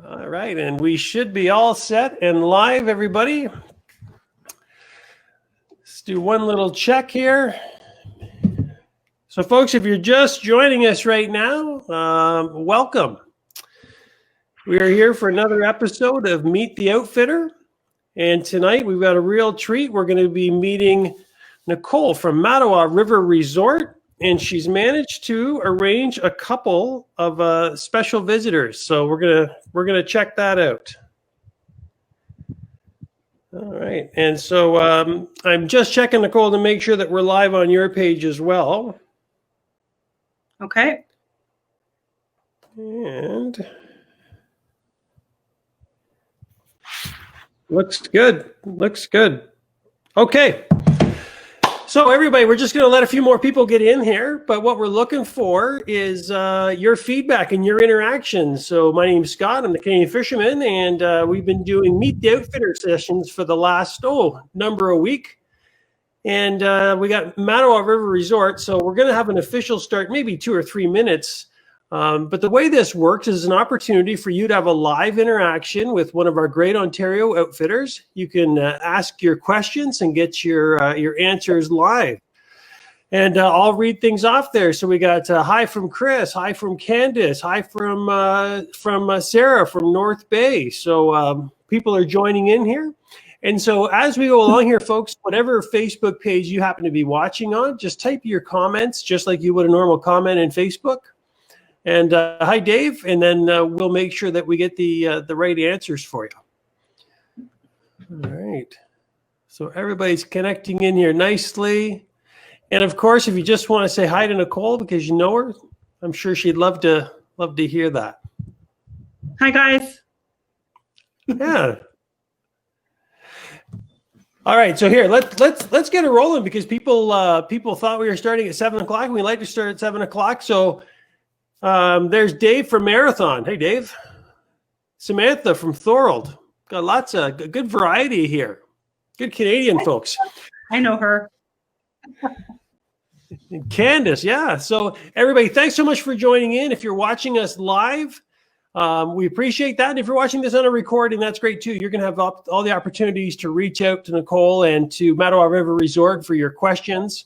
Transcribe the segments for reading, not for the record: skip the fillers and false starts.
All right, and we should be all set and live, everybody. Let's do one little check here. So, folks, if you're just joining us right now, welcome. We are here for another episode of Meet the Outfitter, and tonight we've got a real treat. We're going to be meeting Nicole from Mattawa River Resort, and she's managed to arrange a couple of special visitors. So we're gonna check that out. All right, and so I'm just checking, Nicole, to make sure that we're live on your page as well. Okay. And looks good. Looks good. Okay. So everybody, we're just going to let a few more people get in here, but what we're looking for is your feedback and your interaction. So my name's Scott, I'm the Canadian Fisherman, and we've been doing Meet the Outfitter sessions for the last, number of weeks. And we got Mattawa River Resort, so we're going to have an official start, maybe 2 or 3 minutes. But the way this works is an opportunity for you to have a live interaction with one of our great Ontario outfitters. You can ask your questions and get your answers live. And I'll read things off there. So we got hi from Chris, hi from Candace, hi from Sarah from North Bay. So people are joining in here. And so as we go along here, folks, whatever Facebook page you happen to be watching on, just type your comments just like you would a normal comment in Facebook. And hi, Dave, and then we'll make sure that we get the right answers for you. All right. So everybody's connecting in here nicely. And of course, if you just want to say hi to Nicole because you know her, I'm sure she'd love to hear that. Hi, guys. Yeah. All right, so here let's get it rolling because people thought we were starting at 7 o'clock. And we like to start at 7 o'clock. So there's Dave from Marathon. Hey, Dave. Samantha from Thorold. Got lots of good variety here. Good Canadian folks. I know her. And Candace, yeah. So everybody, thanks so much for joining in. If you're watching us live, we appreciate that. And if you're watching this on a recording, that's great too. You're going to have all the opportunities to reach out to Nicole and to Mattawa River Resort for your questions.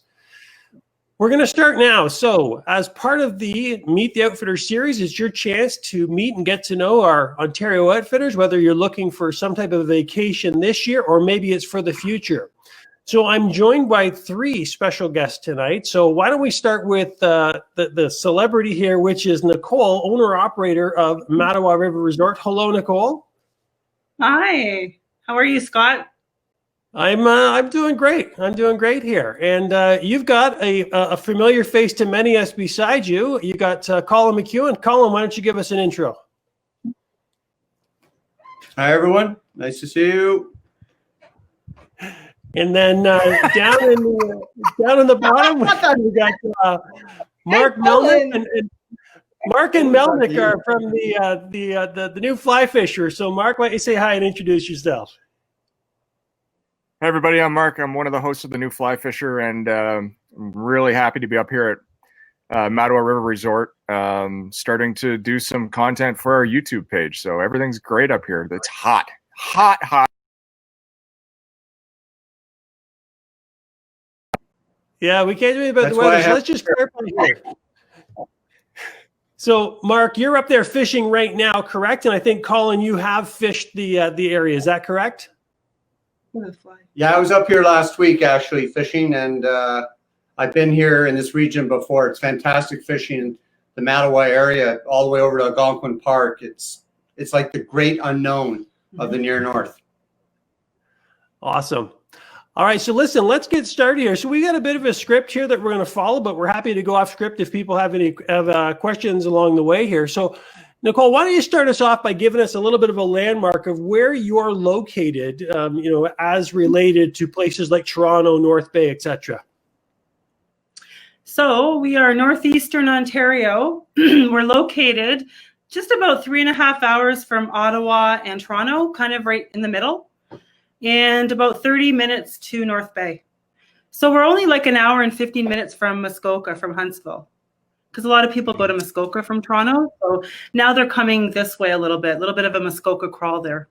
We're going to start now. So as part of the Meet the Outfitter series, it's your chance to meet and get to know our Ontario outfitters, whether you're looking for some type of vacation this year or maybe it's for the future. So I'm joined by 3 special guests tonight. So why don't we start with the celebrity here, which is Nicole, owner-operator of Mattawa River Resort. Hello, Nicole. Hi. How are you, Scott? I'm doing great. I'm doing great here. And you've got a familiar face to many us beside you. You got Colin McEwen. Colin, why don't you give us an intro? Hi, everyone. Nice to see you. And then down in the bottom, we got Mark Melnick. And Mark and Melnick are from the new Fly Fisher. So, Mark, why don't you say hi and introduce yourself? Hey everybody, I'm Mark. I'm one of the hosts of the new Fly Fisher, and I'm really happy to be up here at Mattawa River Resort, starting to do some content for our YouTube page. So everything's great up here. It's hot. Yeah, we can't do anything about the weather, so let's just clarify here. So, Mark, you're up there fishing right now, correct? And I think, Colin, you have fished the area. Is that correct? Yeah, I was up here last week actually fishing, and I've been here in this region before. It's fantastic fishing in the Mattawa area, all the way over to Algonquin Park. It's like the great unknown of the near north. Awesome. All right, so listen, let's get started here. So we got a bit of a script here that we're going to follow, but we're happy to go off script if people have any questions along the way here. So, Nicole, why don't you start us off by giving us a little bit of a landmark of where you're located, as related to places like Toronto, North Bay, etc. So we are northeastern Ontario. We're located just about 3.5 hours from Ottawa and Toronto, kind of right in the middle, and about 30 minutes to North Bay. So we're only like an hour and 15 minutes from Muskoka, from Huntsville. because a lot of people go to Muskoka from Toronto. So now they're coming this way a little bit of a Muskoka crawl there.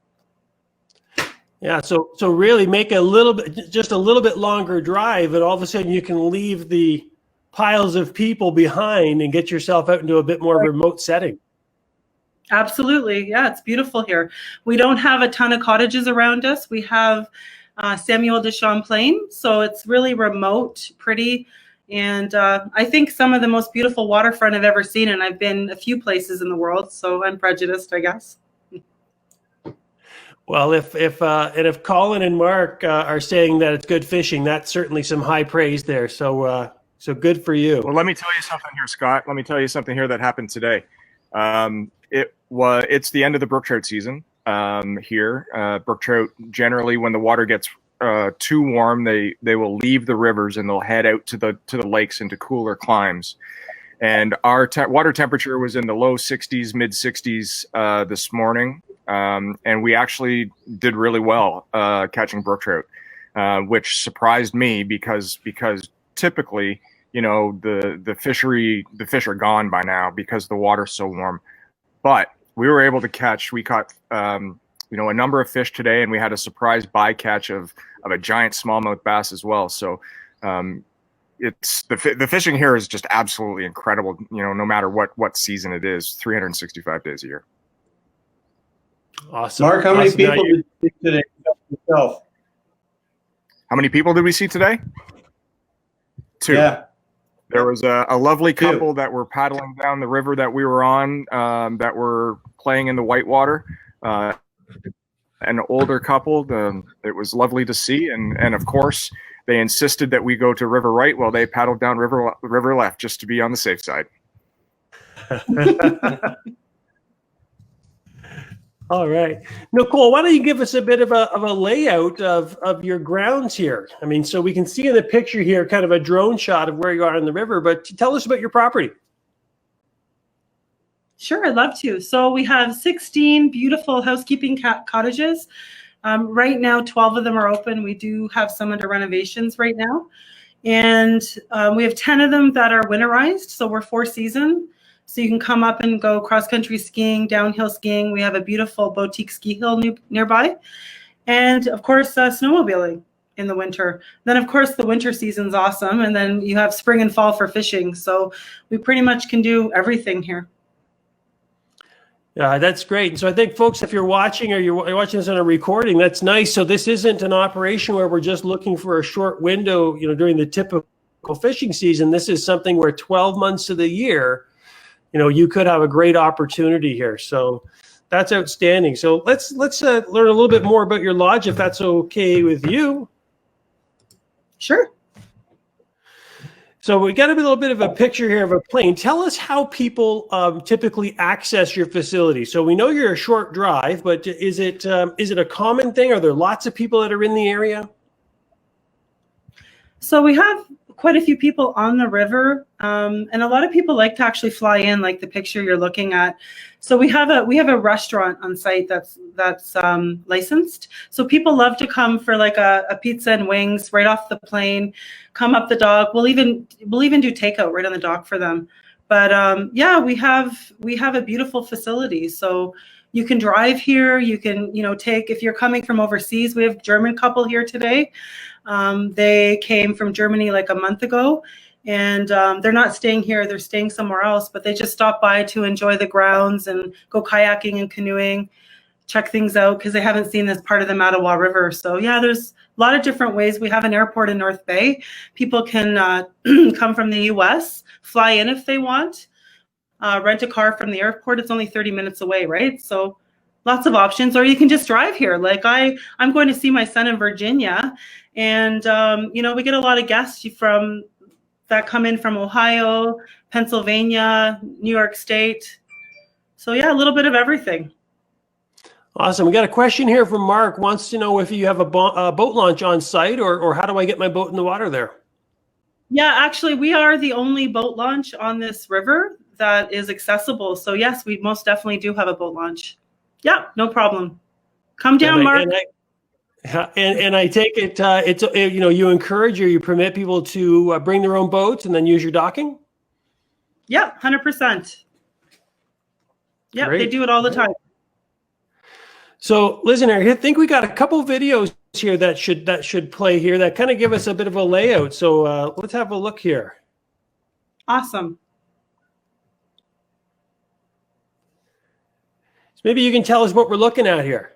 Yeah, so really make just a little bit longer drive, and all of a sudden you can leave the piles of people behind and get yourself out into a bit more remote setting. Absolutely. Yeah, it's beautiful here. We don't have a ton of cottages around us. We have Samuel de Champlain, so it's really remote, pretty, and I think some of the most beautiful waterfront I've ever seen, and I've been a few places in the world, so I'm prejudiced, I guess. Well, if Colin and Mark are saying that it's good fishing, that's certainly some high praise there. So good for you. Well, let me tell you something here, Scott. Let me tell you something here that happened today. It's the end of the brook trout season here. Brook trout, generally when the water gets too warm, they will leave the rivers and they'll head out to the lakes into cooler climes. And our water temperature was in the low 60s, mid 60s this morning. And we actually did really well catching brook trout, which surprised me because typically, the fish are gone by now because the water's so warm. But we were able to catch. We caught a number of fish today, and we had a surprise bycatch of a giant smallmouth bass as well. So it's the fishing here is just absolutely incredible. No matter what season it is, 365 days a year. Awesome. Mark, how many people did you see today yourself? How many people did we see today? 2. Yeah. There was a lovely couple that were paddling down the river that we were on, that were playing in the whitewater. An older couple. It was lovely to see, and of course they insisted that we go to river right while they paddled down river left, just to be on the safe side. All right, Nicole, why don't you give us a bit of a layout of your grounds here? I mean, so we can see in the picture here kind of a drone shot of where you are on the river, but tell us about your property. Sure, I'd love to. So we have 16 beautiful housekeeping cottages. Right now, 12 of them are open. We do have some under renovations right now. And we have 10 of them that are winterized, so we're 4-season. So you can come up and go cross-country skiing, downhill skiing. We have a beautiful boutique ski hill nearby. And, of course, snowmobiling in the winter. Then, of course, the winter season's awesome. And then you have spring and fall for fishing. So we pretty much can do everything here. Yeah, that's great. And so I think, folks, if you're watching or you're watching this on a recording, that's nice. So this isn't an operation where we're just looking for a short window, during the typical fishing season. This is something where 12 months of the year, you could have a great opportunity here. So that's outstanding. So let's learn a little bit more about your lodge, if that's okay with you. Sure. So we got a little bit of a picture here of a plane. Tell us how people typically access your facility. So we know you're a short drive, but is it a common thing? Are there lots of people that are in the area? So we have quite a few people on the river, and a lot of people like to actually fly in, like the picture you're looking at. So we have a restaurant on site that's licensed. So people love to come for like a pizza and wings right off the plane, come up the dock. We'll even do takeout right on the dock for them. But yeah, we have a beautiful facility. So you can drive here. You can take, if you're coming from overseas. We have a German couple here today. They came from Germany like a month ago, and they're not staying here. They're staying somewhere else, but they just stop by to enjoy the grounds and go kayaking and canoeing, check things out because they haven't seen this part of the Mattawa River. So yeah, there's a lot of different ways. We have an airport in North Bay. People can come from the US, fly in if they want, rent a car from the airport. It's only 30 minutes away, right? So lots of options. Or you can just drive here. Like I'm going to see my son in Virginia, and we get a lot of guests that come in from Ohio, Pennsylvania, New York State. So yeah, a little bit of everything. Awesome. We got a question here from Mark. Wants to know if you have a boat launch on site, or how do I get my boat in the water there? Yeah, actually, we are the only boat launch on this river that is accessible. So yes, we most definitely do have a boat launch. Yeah, no problem. Come down, Mark. And I take it, you encourage or you permit people to bring their own boats and then use your docking? Yeah, 100%. Yeah, they Great. do it all the time. So listen, I think we got a couple videos here that should play here that kind of give us a bit of a layout. So let's have a look here. Awesome. So maybe you can tell us what we're looking at here.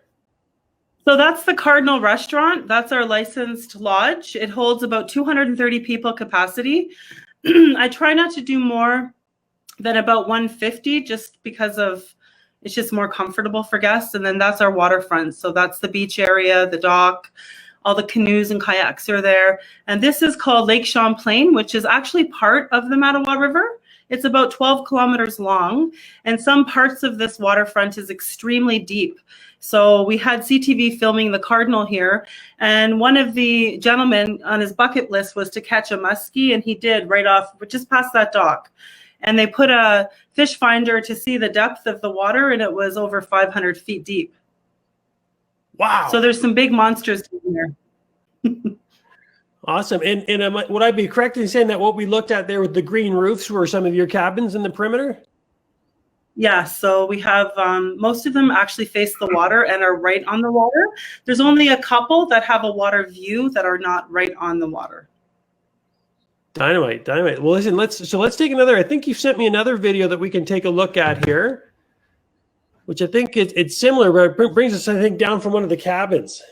So that's the Cardinal Restaurant. That's our licensed lodge. It holds about 230 people capacity. I try not to do more than about 150 just because of it's just more comfortable for guests. And then that's our waterfront. So that's the beach area, the dock, all the canoes and kayaks are there. And this is called Lake Champlain, which is actually part of the Mattawa River. It's about 12 kilometers long, and some parts of this waterfront is extremely deep. So we had CTV filming the Cardinal here, and one of the gentlemen on his bucket list was to catch a muskie, and he did right off, just past that dock. And they put a fish finder to see the depth of the water, and it was over 500 feet deep. Wow. So there's some big monsters in there. Awesome. And would I be correct in saying that what we looked at there with the green roofs were some of your cabins in the perimeter? Yeah, so we have most of them actually face the water and are right on the water. There's only a couple that have a water view that are not right on the water. Dynamite. Well, listen, let's take another. I think you sent me another video that we can take a look at here, which I think it's similar, but it brings us, I think, down from one of the cabins.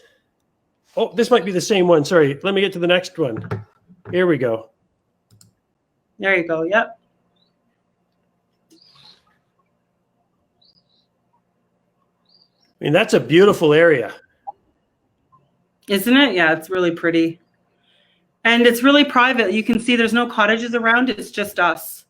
Oh, this might be the same one. Sorry. Let me get to the next one. Here we go. There you go. Yep. I mean, that's a beautiful area. Isn't it? Yeah, it's really pretty. And it's really private. You can see there's no cottages around. It's just us.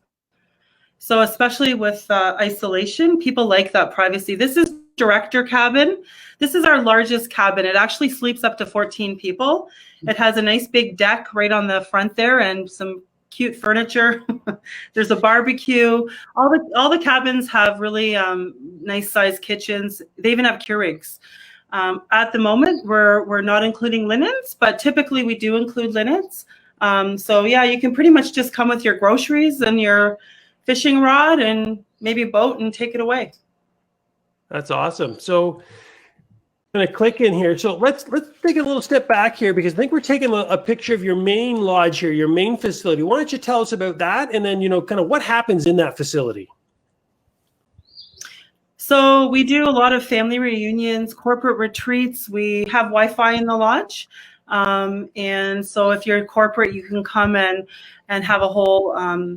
So especially with isolation, people like that privacy. This is director cabin. This is our largest cabin. It actually sleeps up to 14 people. It has a nice big deck right on the front there and some cute furniture. There's a barbecue. All the cabins have really nice sized kitchens. They even have Keurigs. At the moment, we're not including linens, but typically we do include linens. So yeah, you can pretty much just come with your groceries and your fishing rod and maybe a boat and take it away. That's awesome. So I'm going to click in here. So let's take a little step back here because I think we're taking a picture of your main lodge here, your main facility. Why don't you tell us about that and then, kind of what happens in that facility? So we do a lot of family reunions, corporate retreats. We have Wi-Fi in the lodge. And so if you're corporate, you can come and have a whole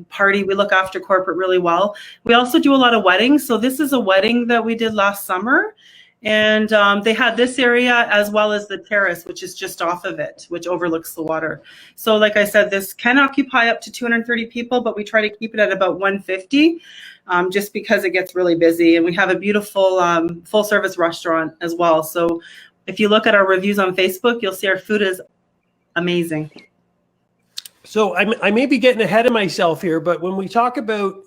party. We look after corporate really well. We also do a lot of weddings. So this is a wedding that we did last summer. And they had this area as well as the terrace, which is just off of it, which overlooks the water. So like I said, this can occupy up to 230 people, but we try to keep it at about 150 just because it gets really busy. And we have a beautiful full service restaurant as well. So if you look at our reviews on Facebook, you'll see our food is amazing. So I may be getting ahead of myself here, but when we talk about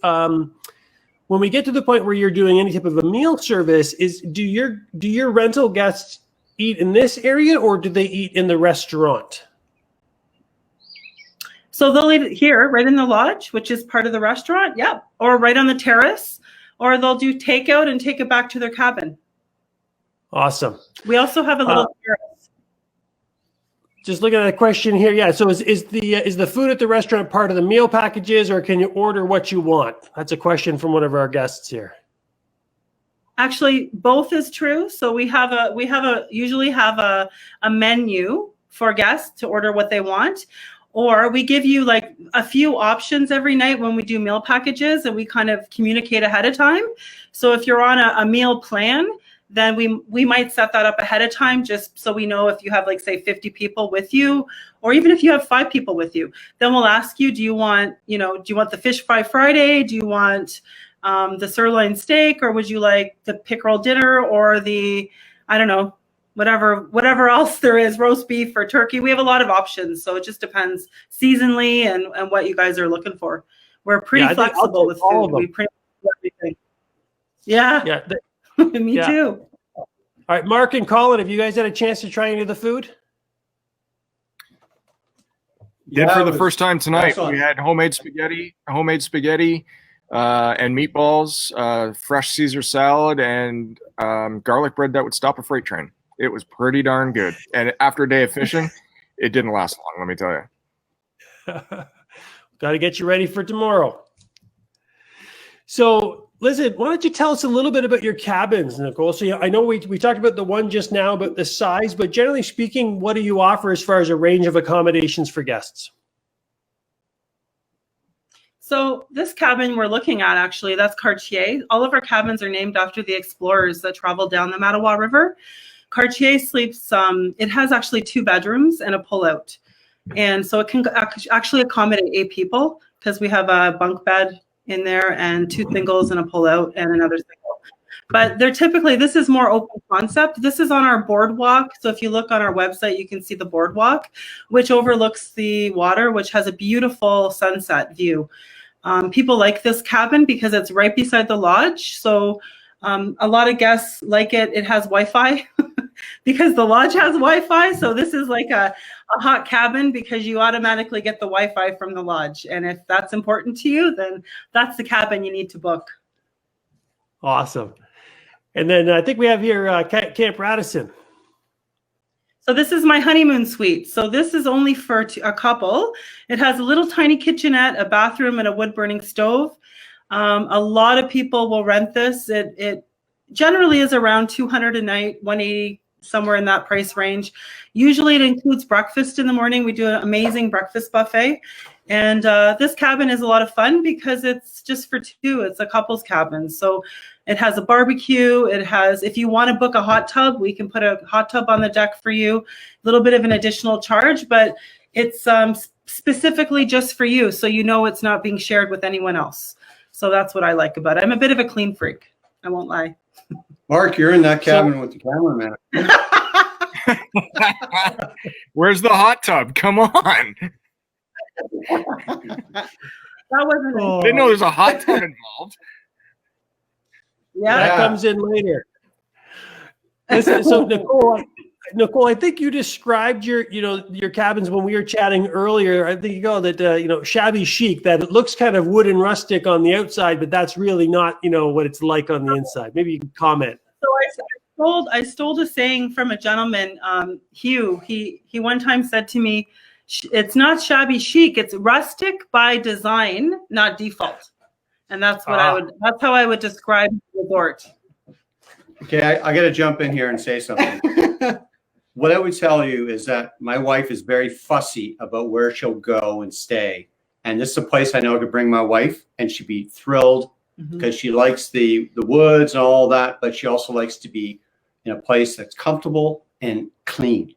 when we get to the point where you're doing any type of a meal service, do your rental guests eat in this area or do they eat in the restaurant? So they'll eat here, right in the lodge, which is part of the restaurant, yeah, or right on the terrace, or they'll do takeout and take it back to their cabin. Awesome. We also have a little terrace. Just looking at a question here. Yeah. So is the food at the restaurant part of the meal packages or can you order what you want? That's a question from one of our guests here. Actually, both is true. So we usually have a menu for guests to order what they want, or we give you like a few options every night when we do meal packages and we kind of communicate ahead of time. So if you're on a meal plan, then we might set that up ahead of time just so we know if you have like say 50 people with you, or even if you have 5 people with you, then we'll ask you, do you want the fish fry Friday? Do you want the sirloin steak, or would you like the pickerel dinner or the, I don't know, whatever else there is, roast beef or turkey? We have a lot of options. So it just depends seasonally and what you guys are looking for. We're pretty flexible with food. We pretty much do everything. Yeah. Yeah. Me too. All right, Mark and Colin, have you guys had a chance to try any of the food? Did for the first time tonight. Excellent. We had homemade spaghetti. and meatballs, fresh Caesar salad, and garlic bread that would stop a freight train. It was pretty darn good. And after a day of fishing, it didn't last long, let me tell you. Got to get you ready for tomorrow. So, listen, why don't you tell us a little bit about your cabins, Nicole? So, I know we talked about the one just now, about the size, but generally speaking, what do you offer as far as a range of accommodations for guests? So this cabin we're looking at, actually, that's Cartier. All of our cabins are named after the explorers that traveled down the Mattawa River. Cartier sleeps, it has actually 2 bedrooms and a pullout. And so it can actually accommodate 8 people because we have a bunk bed in there and 2 singles and a pullout and another single. But they're typically, this is more open concept. This is on our boardwalk. So if you look on our website, you can see the boardwalk, which overlooks the water, which has a beautiful sunset view. People like this cabin because it's right beside the lodge. So a lot of guests like it. It has Wi-Fi because the lodge has Wi-Fi. So this is like a hot cabin because you automatically get the Wi-Fi from the lodge. And if that's important to you, then that's the cabin you need to book. Awesome. And then I think we have here Camp Radisson. So this is my honeymoon suite. So this is only for a couple. It has a little tiny kitchenette, a bathroom, and a wood-burning stove. A lot of people will rent this. It generally is around $200 a night, $180, somewhere in that price range. Usually it includes breakfast in the morning. We do an amazing breakfast buffet. And this cabin is a lot of fun because it's just for 2. It's a couple's cabin. So it has a barbecue. It has, if you want to book a hot tub, we can put a hot tub on the deck for you. A little bit of an additional charge, but it's specifically just for you. So you know it's not being shared with anyone else. So that's what I like about it. I'm a bit of a clean freak. I won't lie. Mark, you're in that cabin with the cameraman. Where's the hot tub? Come on. That wasn't I didn't know there's a hot tub involved. Yeah. That comes in later. Listen, so Nicole, I think you described your cabins when we were chatting earlier. I think you called it shabby chic. That it looks kind of wooden rustic on the outside, but that's really not what it's like on the inside. Maybe you can comment. So I stole a saying from a gentleman, Hugh. He one time said to me, "It's not shabby chic. It's rustic by design, not default." And that's what that's how I would describe the resort. Okay, I got to jump in here and say something. What I would tell you is that my wife is very fussy about where she'll go and stay. And this is a place I know I could bring my wife and she'd be thrilled because she likes the woods and all that, but she also likes to be in a place that's comfortable and clean.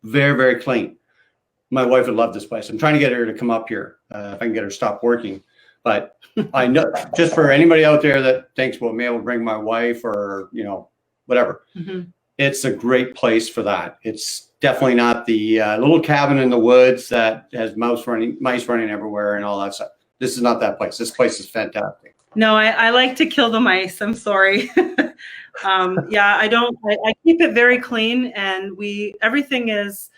Very, very clean. My wife would love this place. I'm trying to get her to come up here if I can get her to stop working. But I know, just for anybody out there that thinks, well, maybe I'll bring my wife or, whatever. It's a great place for that. It's definitely not the little cabin in the woods that has mice running everywhere and all that stuff. This is not that place. This place is fantastic. No, I like to kill the mice. I'm sorry. Yeah, I keep it very clean, and everything is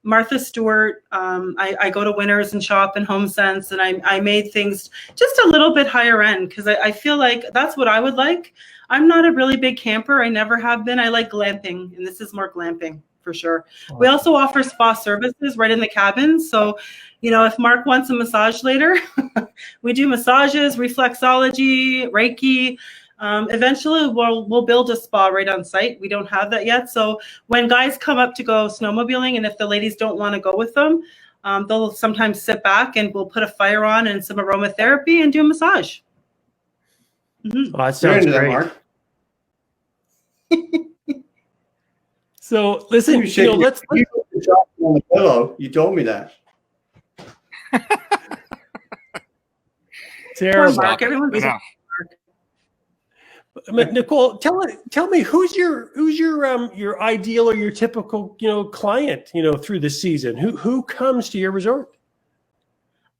Martha Stewart. I go to Winners and shop in HomeSense, and I made things just a little bit higher end because I feel like that's what I would like. I'm not a really big camper. I never have been. I like glamping, and this is more glamping for sure. Awesome. We also offer spa services right in the cabin. So, if Mark wants a massage later, we do massages, reflexology, Reiki. Eventually we'll build a spa right on site. We don't have that yet. So when guys come up to go snowmobiling, and if the ladies don't want to go with them, they'll sometimes sit back and we'll put a fire on and some aromatherapy and do a massage. Oh, that sounds great. Mark. So listen, let's on the pillow. You told me that. Terrible. Mark, everyone's Nicole, tell me who's your ideal or your typical client through the season? Who comes to your resort?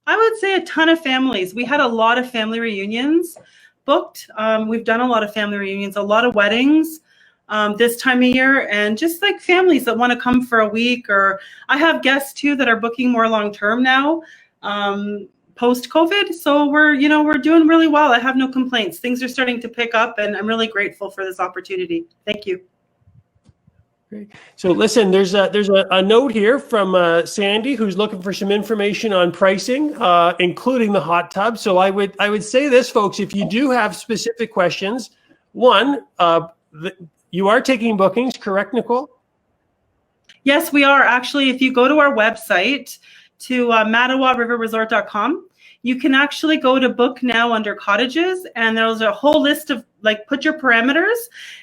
I would say a ton of families. We had a lot of family reunions booked. We've done a lot of family reunions, a lot of weddings this time of year, and just like families that want to come for a week. Or I have guests too that are booking more long term now. post-COVID. So we're doing really well. I have no complaints. Things are starting to pick up, and I'm really grateful for this opportunity. Thank you. Great. So listen, there's a note here from Sandy, who's looking for some information on pricing, including the hot tub. So I would say this, folks, if you do have specific questions, one, you are taking bookings, correct, Nicole? Yes, we are. Actually, if you go to our website to mattawariverresort.com, you can actually go to book now under cottages, and there's a whole list of put your parameters,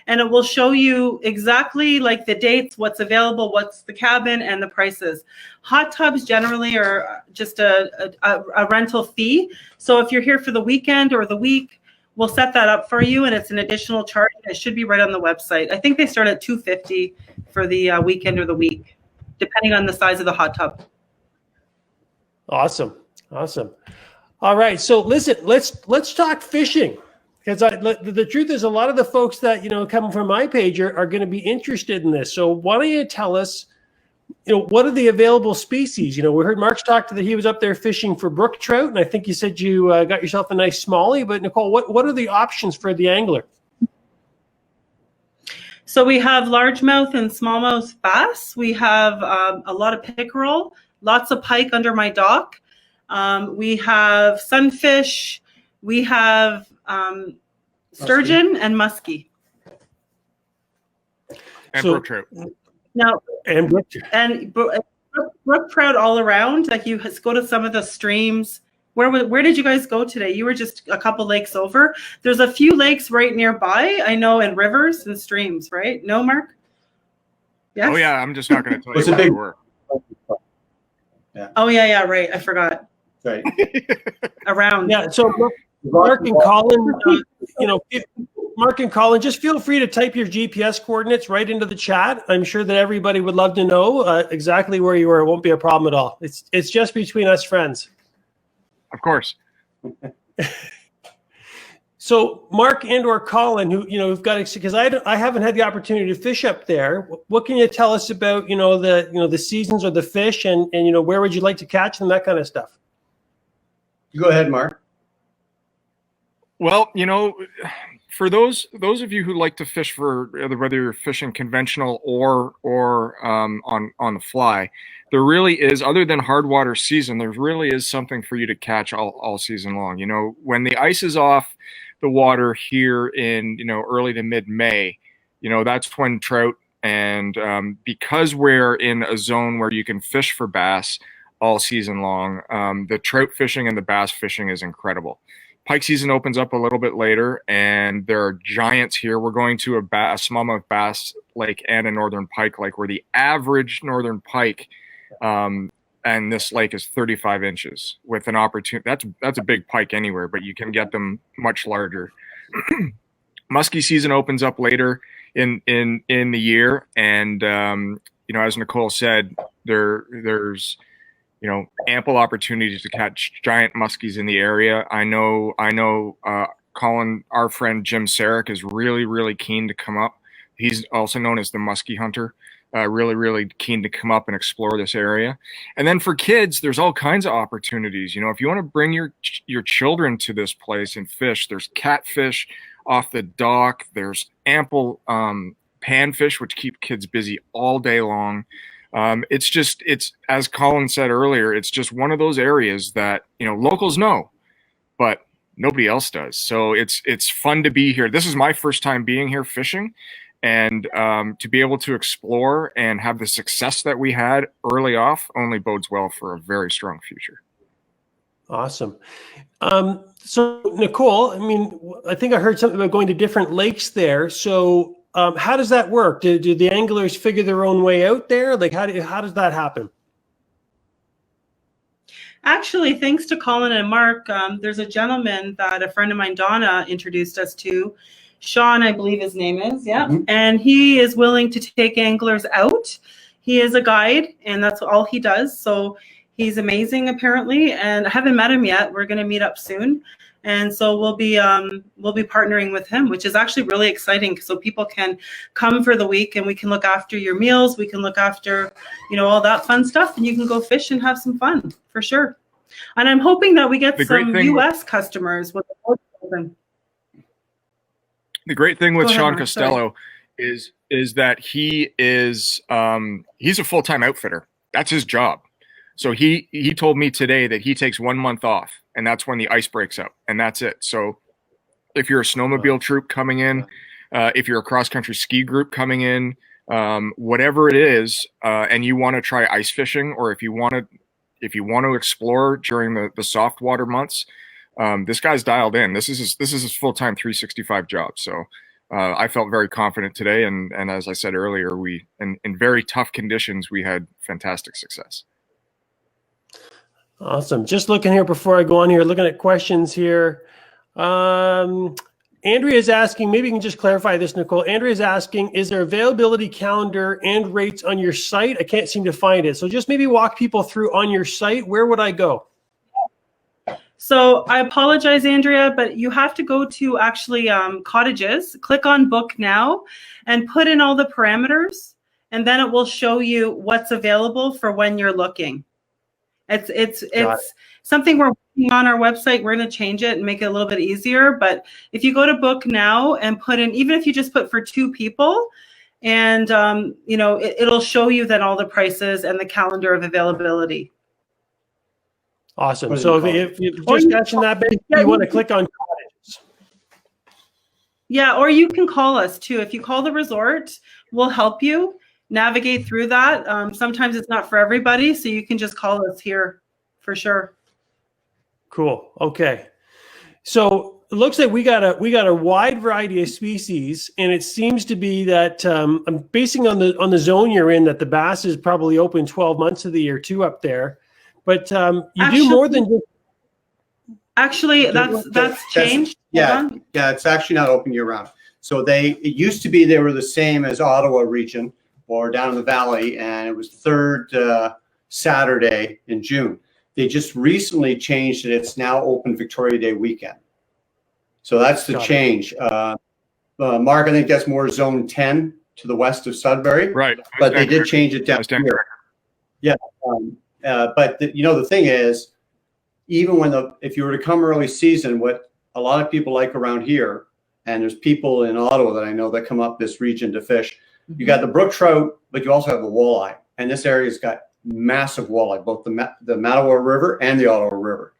and it will show you exactly the dates, what's available, what's the cabin, and the prices. Hot tubs generally are just a rental fee. So if you're here for the weekend or the week, we'll set that up for you, and it's an additional charge. It should be right on the website. I think they start at $250 for the weekend or the week, depending on the size of the hot tub. Awesome. All right, so listen, let's talk fishing, because the truth is a lot of the folks that coming from my page are going to be interested in this. So why don't you tell us, what are the available species? We heard Mark's talk that he was up there fishing for brook trout, and I think you said you got yourself a nice smallie. But Nicole, what are the options for the angler? So we have largemouth and smallmouth bass. We have a lot of pickerel, lots of pike under my dock. We have sunfish, we have sturgeon and muskie. And brook trout. Now, and brook trout all around. You go to some of the streams. Where did you guys go today? You were just a couple lakes over. There's a few lakes right nearby, I know, and rivers and streams, right? No, Mark? Yes? Oh, yeah, I'm just not going to tell you where we were. Yeah. Oh, yeah, right. I forgot. Right. Around. Yeah, so Mark and Colin, just feel free to type your GPS coordinates right into the chat. I'm sure that everybody would love to know exactly where you were. It won't be a problem at all. It's just between us friends. Of course. So Mark and/or Colin, who've got, because I haven't had the opportunity to fish up there. What can you tell us about the seasons of the fish, and where would you like to catch them, that kind of stuff? Go ahead, Mark. Well, for those of you who like to fish for whether you're fishing conventional or on the fly, there really is, other than hard water season, there really is something for you to catch all season long. When the ice is off the water here in early to mid-May, that's when trout, and because we're in a zone where you can fish for bass all season long, the trout fishing and the bass fishing is incredible. Pike season opens up a little bit later, and there are giants here. We're going to a smallmouth bass lake and a northern pike lake, where the average northern pike, and this lake is 35 inches with an opportunity. That's a big pike anywhere, but you can get them much larger. Muskie season opens up later in the year, and as Nicole said, there's ample opportunities to catch giant muskies in the area. I know Colin, our friend Jim Sarek, is really, really keen to come up. He's also known as the muskie hunter. Really, really keen to come up and explore this area. And then for kids, there's all kinds of opportunities. If you want to bring your children to this place and fish, there's catfish off the dock. There's ample panfish, which keep kids busy all day long. It's as Colin said earlier, it's just one of those areas that, locals know, but nobody else does. So it's fun to be here. This is my first time being here fishing, and to be able to explore and have the success that we had early off only bodes well for a very strong future. Awesome. So Nicole, I think I heard something about going to different lakes there. So how does that work? Do the anglers figure their own way out there? How does that happen? Actually, thanks to Colin and Mark, there's a gentleman that a friend of mine, Donna, introduced us to. Sean, I believe his name is, yeah. Mm-hmm. And he is willing to take anglers out. He is a guide, and that's all he does. So he's amazing, apparently. And I haven't met him yet. We're going to meet up soon. And so we'll be partnering with him, which is actually really exciting. So people can come for the week, and we can look after your meals. We can look after, all that fun stuff, and you can go fish and have some fun for sure. And I'm hoping that we get The great some thing with- U.S. customers with the boat open. The great thing with Go ahead, Sean Mark, Costello is that he is he's a full-time outfitter. That's his job. So he told me today that he takes 1 month off, and that's when the ice breaks out, and that's it. So if you're a snowmobile troop coming in, if you're a cross-country ski group coming in, whatever it is, and you want to try ice fishing, or if you want to explore during the soft water months, this guy's dialed in. This is his full-time 365 job. So I felt very confident today, and as I said earlier, we in very tough conditions we had fantastic success. Awesome. Just looking here before I go on here, looking at questions here. Andrea is asking, maybe you can just clarify this, Nicole. Andrea is asking, is there availability calendar and rates on your site? I can't seem to find it. So just maybe walk people through on your site. Where would I go? So I apologize, Andrea, but you have to go to actually cottages, click on book now and put in all the parameters, and then it will show you what's available for when you're looking. It's something we're working on our website. We're going to change it and make it a little bit easier. But if you go to book now and put in, even if you just put for 2 people, and it'll show you then all the prices and the calendar of availability. Awesome. So if you're just catching that bit, you want to click on cottages. Yeah, or you can call us too. If you call the resort, we'll help you navigate through that. Sometimes it's not for everybody, so you can just call us here for sure. Cool. Okay. So it looks like we got a wide variety of species, and it seems to be that I'm basing on the zone you're in, that the bass is probably open 12 months of the year too up there. But you do more than just. Actually, that's changed. Yeah, it's actually not open year round. So it used to be they were the same as Ottawa region or down in the valley, and it was third Saturday in June. They just recently changed it. It's now open Victoria Day weekend. So that's the change. Mark, I think that's more zone 10 to the west of Sudbury. Right. But they did change it down here. Yeah. But the thing is, even if you were to come early season, what a lot of people like around here, and there's people in Ottawa that I know that come up this region to fish, you got the brook trout, but you also have the walleye. And this area's got massive walleye, both the Mattawa River and the Ottawa River.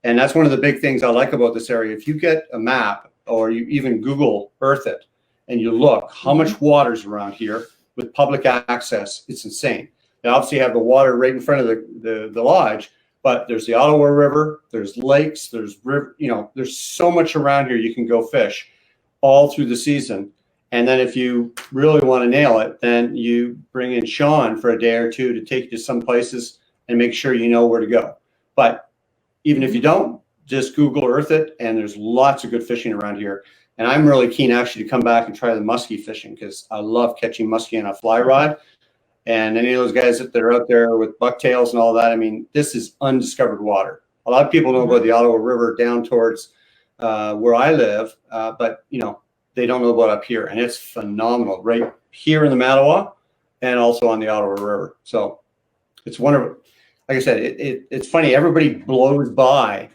And that's one of the big things I like about this area. If you get a map or you even Google Earth it and you look how much water's around here with public access, it's insane. They obviously have the water right in front of the lodge, but there's the Ottawa River, there's lakes, there's river, there's so much around here you can go fish all through the season. And then if you really want to nail it, then you bring in Sean for a day or two to take you to some places and make sure you know where to go. But even if you don't, just Google Earth it, and there's lots of good fishing around here. And I'm really keen actually to come back and try the muskie fishing, because I love catching muskie on a fly rod. And any of those guys that are out there with bucktails and all that, I mean, this is undiscovered water. A lot of people know about the Ottawa River down towards where I live, but they don't know about up here, and it's phenomenal right here in the Mattawa and also on the Ottawa River. So it's like I said, it's funny. Everybody blows by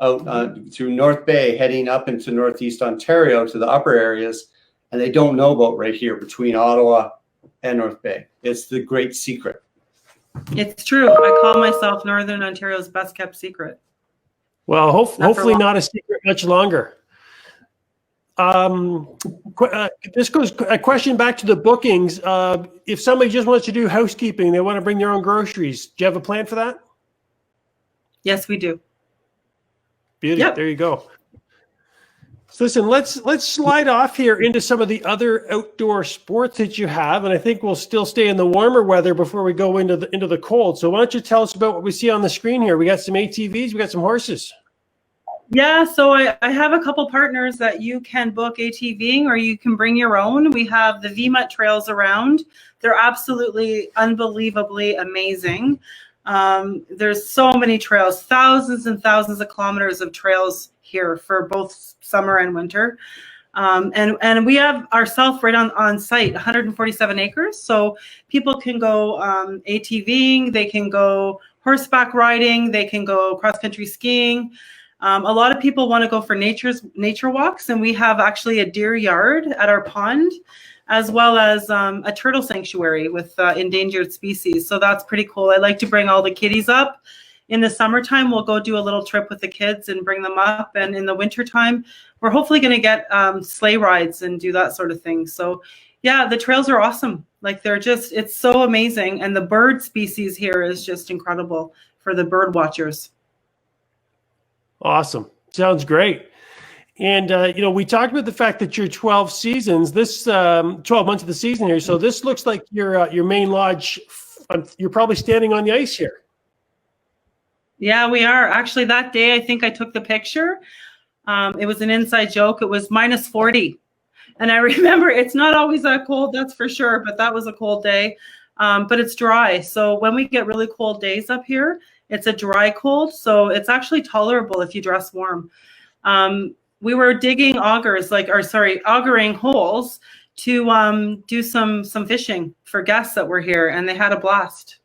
out through North Bay, heading up into Northeast Ontario to the upper areas, and they don't know about right here between Ottawa and North Bay. It's the great secret. It's true. I call myself Northern Ontario's best kept secret. Well, hopefully not a secret much longer. This goes a question back to the bookings. If somebody just wants to do housekeeping, they want to bring their own groceries. Do you have a plan for that? Yes, we do. Beauty. Yep. There you go. So listen, let's slide off here into some of the other outdoor sports that you have, and I think we'll still stay in the warmer weather before we go into the cold. So why don't you tell us about what we see on the screen here? We got some ATVs, we got some horses. Yeah, so I have a couple partners that you can book ATVing, or you can bring your own. We have the VMUT trails around. They're absolutely unbelievably amazing. There's so many trails, thousands and thousands of kilometers of trails here for both summer and winter. And we have ourselves right on site, 147 acres. So people can go ATVing, they can go horseback riding. They can go cross-country skiing. A lot of people want to go for nature walks, and we have actually a deer yard at our pond, as well as a turtle sanctuary with endangered species. So that's pretty cool. I like to bring all the kiddies up. In the summertime, we'll go do a little trip with the kids and bring them up. And in the wintertime, we're hopefully going to get sleigh rides and do that sort of thing. So yeah, the trails are awesome. Like it's so amazing. And the bird species here is just incredible for the bird watchers. Awesome. Sounds great. And, we talked about the fact that you're 12 seasons, 12 months of the season here. So this looks like your main lodge. You're probably standing on the ice here. Yeah, we are. Actually, that day, I think I took the picture. It was an inside joke. It was minus 40. And I remember it's not always that cold, that's for sure, but that was a cold day. But it's dry. So when we get really cold days up here, it's a dry cold. So it's actually tolerable if you dress warm. We were digging augering holes to do some fishing for guests that were here, and they had a blast.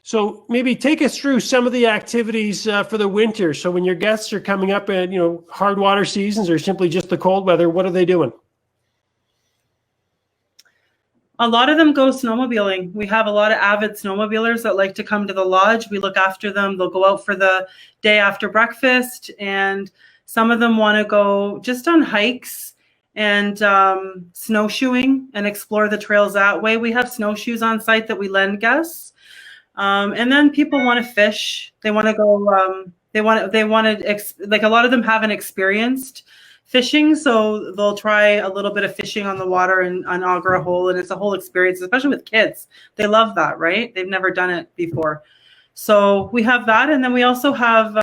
So maybe take us through some of the activities for the winter. So when your guests are coming up at, hard water seasons or simply just the cold weather, what are they doing? A lot of them go snowmobiling. We have a lot of avid snowmobilers that like to come to the lodge. We look after them. They'll go out for the day after breakfast, and some of them want to go just on hikes and snowshoeing and explore the trails that way. We have snowshoes on site that we lend guests. And then people want to fish. They want to go, they want to, like a lot of them haven't experienced fishing. So they'll try a little bit of fishing on the water and auger a hole. And it's a whole experience, especially with kids. They love that, right? They've never done it before. So we have that. And then we also have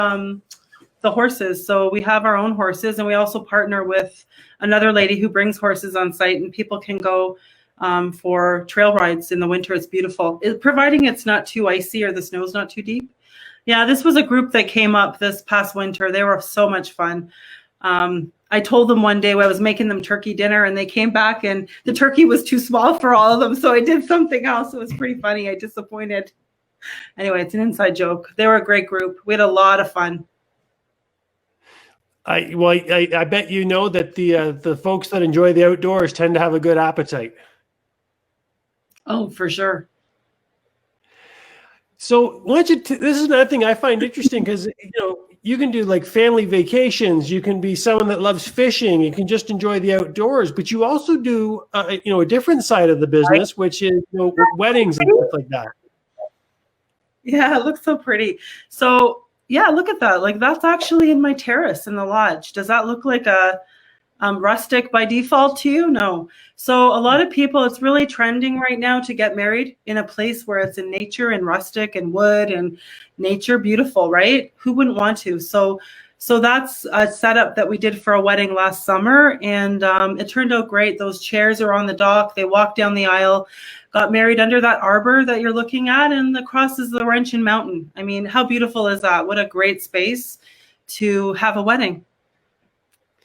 the horses. So we have our own horses, and we also partner with another lady who brings horses on site, and people can go for trail rides in the winter. It's beautiful, providing it's not too icy or the snow's not too deep. Yeah, this was a group that came up this past winter. They were so much fun. I told them one day I was making them turkey dinner, and they came back and the turkey was too small for all of them. So I did something else. It was pretty funny. I disappointed. Anyway, it's an inside joke. They were a great group. We had a lot of fun. I bet you know that the folks that enjoy the outdoors tend to have a good appetite. Oh, for sure. So this is another thing I find interesting, because you can do like family vacations. You can be someone that loves fishing. You can just enjoy the outdoors, but you also do a different side of the business, which is weddings and stuff like that. Yeah, it looks so pretty. So yeah, look at that. Like that's actually in my terrace in the lodge. Does that look like a rustic by default to you? No. So a lot of people, it's really trending right now to get married in a place where it's in nature and rustic and wood and nature, beautiful, right? Who wouldn't want to? So that's a setup that we did for a wedding last summer, and it turned out great. Those chairs are on the dock. They walk down the aisle, got married under that arbor that you're looking at, and across is the Laurentian Mountain. I mean, how beautiful is that? What a great space to have a wedding.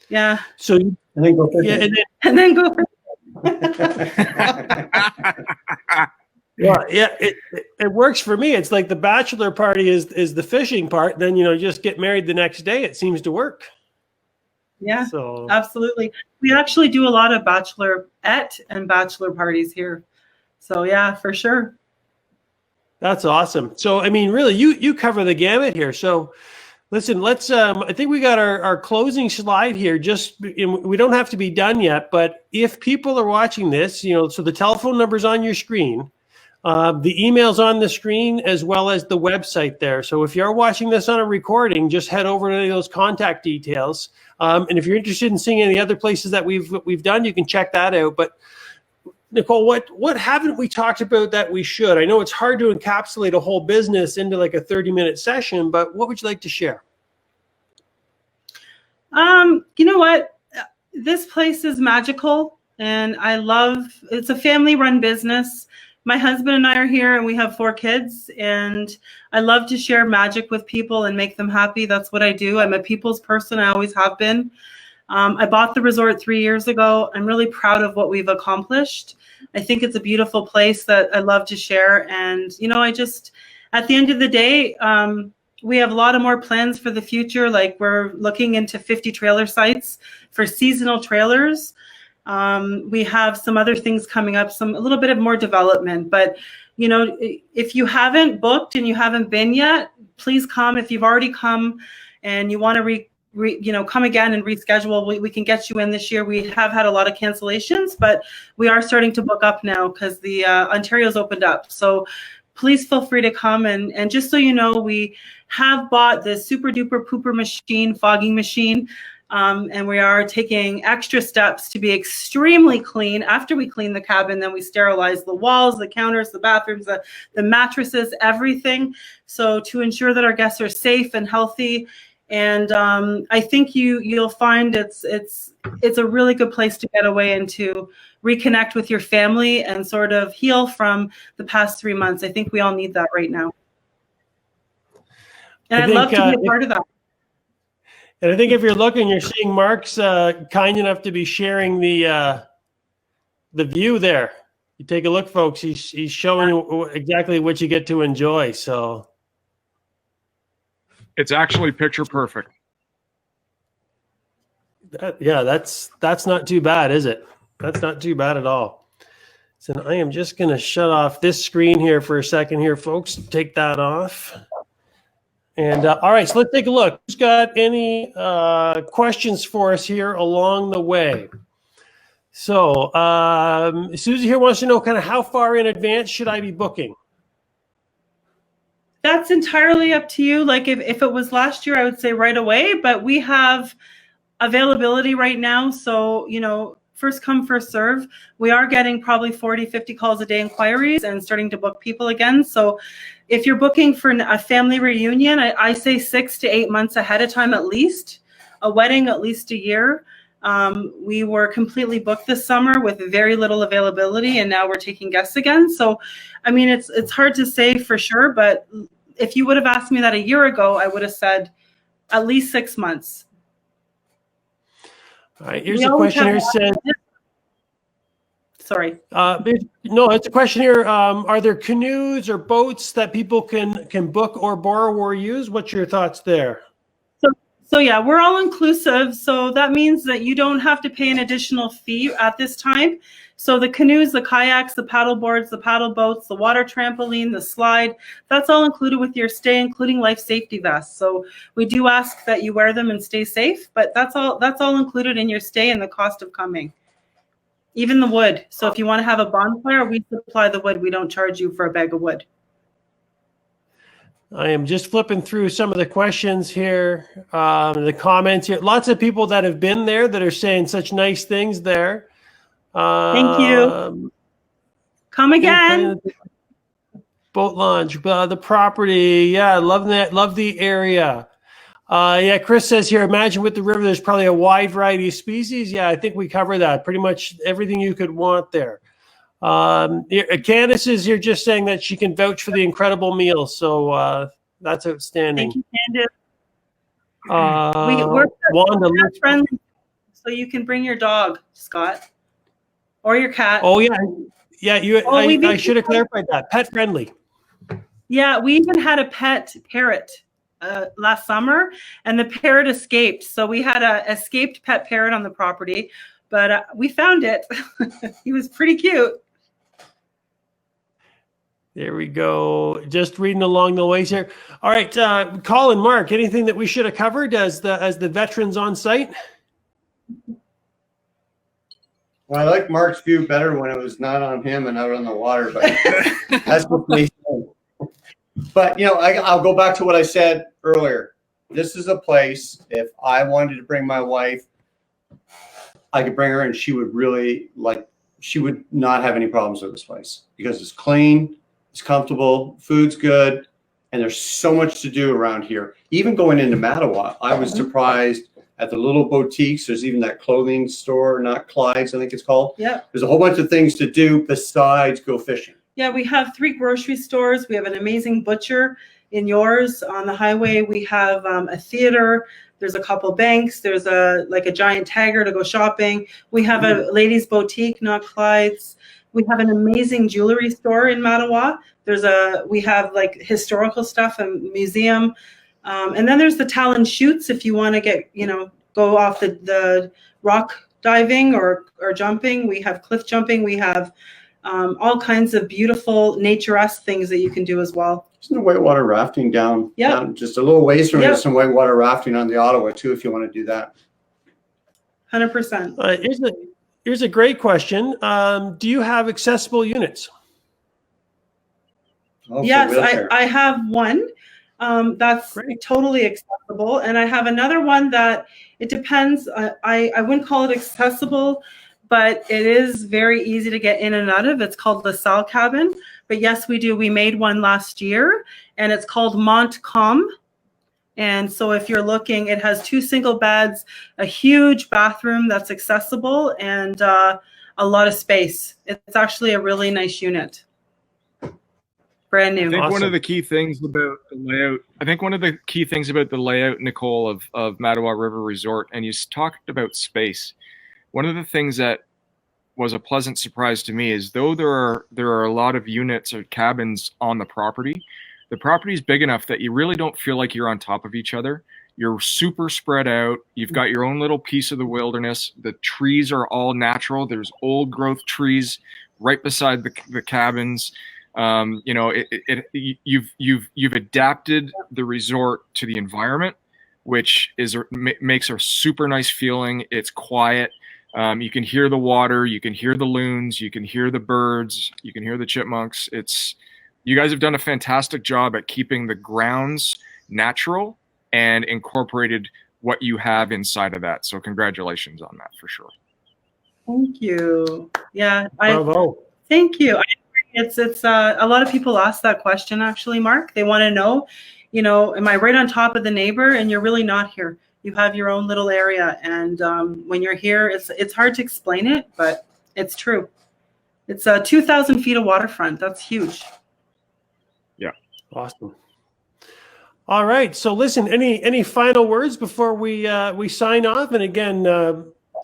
Yeah. So and then go fishing. And then go. Well, yeah, it works for me. It's like the bachelor party is the fishing part. Then just get married the next day. It seems to work. Yeah, so absolutely. We actually do a lot of bachelorette and bachelor parties here. So yeah, for sure. That's awesome. So I mean, really, you cover the gamut here. So listen, let's. I think we got our closing slide here. We don't have to be done yet, but if people are watching this, so the telephone number's on your screen. The email's on the screen, as well as the website there. So if you're watching this on a recording, just head over to those contact details. And if you're interested in seeing any other places that we've done, you can check that out. But Nicole, what haven't we talked about that we should? I know it's hard to encapsulate a whole business into like a 30-minute session, but what would you like to share? You know what? This place is magical, and it's a family-run business. My husband and I are here, and we have 4 kids, and I love to share magic with people and make them happy. That's what I do. I'm a people's person. I always have been. I bought the resort 3 years ago. I'm really proud of what we've accomplished. I think it's a beautiful place that I love to share. And, at the end of the day, we have a lot of more plans for the future. Like we're looking into 50 trailer sites for seasonal trailers. We have some other things coming up, a little bit of more development. But, you know, if you haven't booked and you haven't been yet, please come. If you've already come and you want to come again and reschedule, we can get you in this year. We have had a lot of cancellations, but we are starting to book up now because the Ontario's opened up. So please feel free to come. And just so you know, we have bought the super duper pooper machine, fogging machine. And we are taking extra steps to be extremely clean. After we clean the cabin, then we sterilize the walls, the counters, the bathrooms, the mattresses, everything. So to ensure that our guests are safe and healthy. And I think you'll find it's a really good place to get away and to reconnect with your family and sort of heal from the past 3 months. I think we all need that right now. And I'd love to be a part of that. And I think if you're looking, you're seeing Mark's kind enough to be sharing the view there. You take a look, folks. He's showing you exactly what you get to enjoy. So It's actually picture perfect. That's not too bad, is it? That's not too bad at all. So I am just going to shut off this screen here for a second here, folks. Take that off. And all right, so let's take a look. Who's got any questions for us here along the way? So Susie here wants to know kind of how far in advance should I be booking? That's entirely up to you. Like if it was last year, I would say right away, but we have availability right now. So, you know, first come, first serve. We are getting probably 40, 50 calls a day inquiries and starting to book people again. So if you're booking for a family reunion, I say 6 to 8 months ahead of time at least. A wedding, at least a year. We were completely booked this summer with very little availability, and now we're taking guests again. So, I mean, it's hard to say for sure, but if you would have asked me that a year ago, I would have said at least 6 months. All right, here's a question here. Says, sorry. No, it's a question here. Are there canoes or boats that people can book or borrow or use? What's your thoughts there? So yeah, we're all inclusive. So that means that you don't have to pay an additional fee at this time. So the canoes, the kayaks, the paddle boards, the paddle boats, the water trampoline, the slide, that's all included with your stay, including life safety vests. So we do ask that you wear them and stay safe, but that's all included in your stay and the cost of coming. Even the wood. So if you want to have a bonfire, we supply the wood. We don't charge you for a bag of wood. I am just flipping through some of the questions here, the comments here. Lots of people that have been there that are saying such nice things there. Thank you. Come again. Boat launch, the property. Yeah, love that. Love the area. Yeah, Chris says here, imagine with the river, there's probably a wide variety of species. Yeah, I think we cover that. Pretty much everything you could want there. Candace is here just saying that she can vouch for the incredible meal. So that's outstanding. Thank you, Candace. We're Wanda, friendly, so you can bring your dog, Scott, or your cat. Oh, yeah. Yeah, I should have clarified that. Pet friendly. Yeah, we even had a pet parrot last summer, and the parrot escaped. So we had a escaped pet parrot on the property, but we found it. He was pretty cute. There we go. Just reading along the ways here. All right, Colin, Mark, anything that we should have covered as the veterans on site? Well, I like Mark's view better when it was not on him and out on the water, but that's what they say. But, you know, I'll go back to what I said earlier. This is a place, if I wanted to bring my wife, I could bring her and she would not have any problems with this place because it's clean, it's comfortable, food's good, and there's so much to do around here. Even going into Mattawa, I was surprised at the little boutiques. There's even that clothing store, not Clyde's, I think it's called. Yeah. There's a whole bunch of things to do besides go fishing. Yeah, we have 3 grocery stores. We have an amazing butcher in yours on the highway. We have a theater. There's a couple banks. There's a giant tagger to go shopping. We have a ladies' boutique, not Clyde's. We have an amazing jewelry store in Mattawa. We have like historical stuff, a museum. And then there's the Talon Chutes if you want to get, go off the rock diving or jumping. We have cliff jumping. We have all kinds of beautiful nature-esque things that you can do as well. Isn't there whitewater rafting down just a little ways from here? Some whitewater rafting on the Ottawa too, if you want to do that. 100%. Here's a great question. Do you have accessible units? Yes, I have one that's great. Totally accessible. And I have another one that it depends. I wouldn't call it accessible, but it is very easy to get in and out of. It's called the Salle Cabin. But yes, we do. We made one last year, and it's called Montcalm. And so if you're looking, it has 2 single beds, a huge bathroom that's accessible, and a lot of space. It's actually a really nice unit. Brand new. I think one of the key things about the layout, Nicole, of Mattawa River Resort, and you talked about space. One of the things that was a pleasant surprise to me is though there are a lot of units or cabins on the property is big enough that you really don't feel like you're on top of each other. You're super spread out. You've got your own little piece of the wilderness. The trees are all natural. There's old growth trees right beside the cabins. You've adapted the resort to the environment, which makes a super nice feeling. It's quiet. You can hear the water, you can hear the loons, you can hear the birds, you can hear the chipmunks. You guys have done a fantastic job at keeping the grounds natural and incorporated what you have inside of that. So congratulations on that for sure. Thank you. Yeah. Bravo. Thank you. It's a lot of people ask that question actually, Mark. They want to know, am I right on top of the neighbor? And you're really not here. You have your own little area. And when you're here, it's hard to explain it, but it's true. It's 2,000 feet of waterfront. That's huge. Yeah. Awesome. All right. So listen, any final words before we sign off? And again,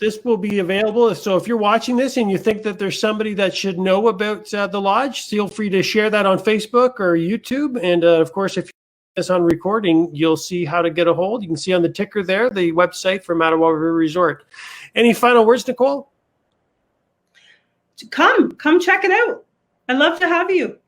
this will be available. So if you're watching this and you think that there's somebody that should know about the lodge, feel free to share that on Facebook or YouTube. And of course, if this on recording, you'll see how to get a hold. You can see on the ticker there, the website for Mattawa River Resort. Any final words, Nicole? Come check it out. I'd love to have you.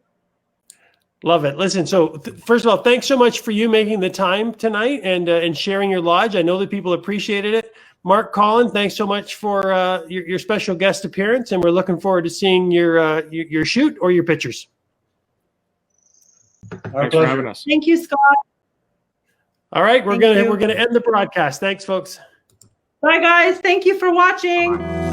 Love it. Listen, so first of all, thanks so much for you making the time tonight and sharing your lodge. I know that people appreciated it. Mark Collin, thanks so much for your special guest appearance, and we're looking forward to seeing your shoot or your pictures. Thanks for having us. Thank you, Scott. All right, we're gonna end the broadcast. Thanks, folks. Bye, guys. Thank you for watching.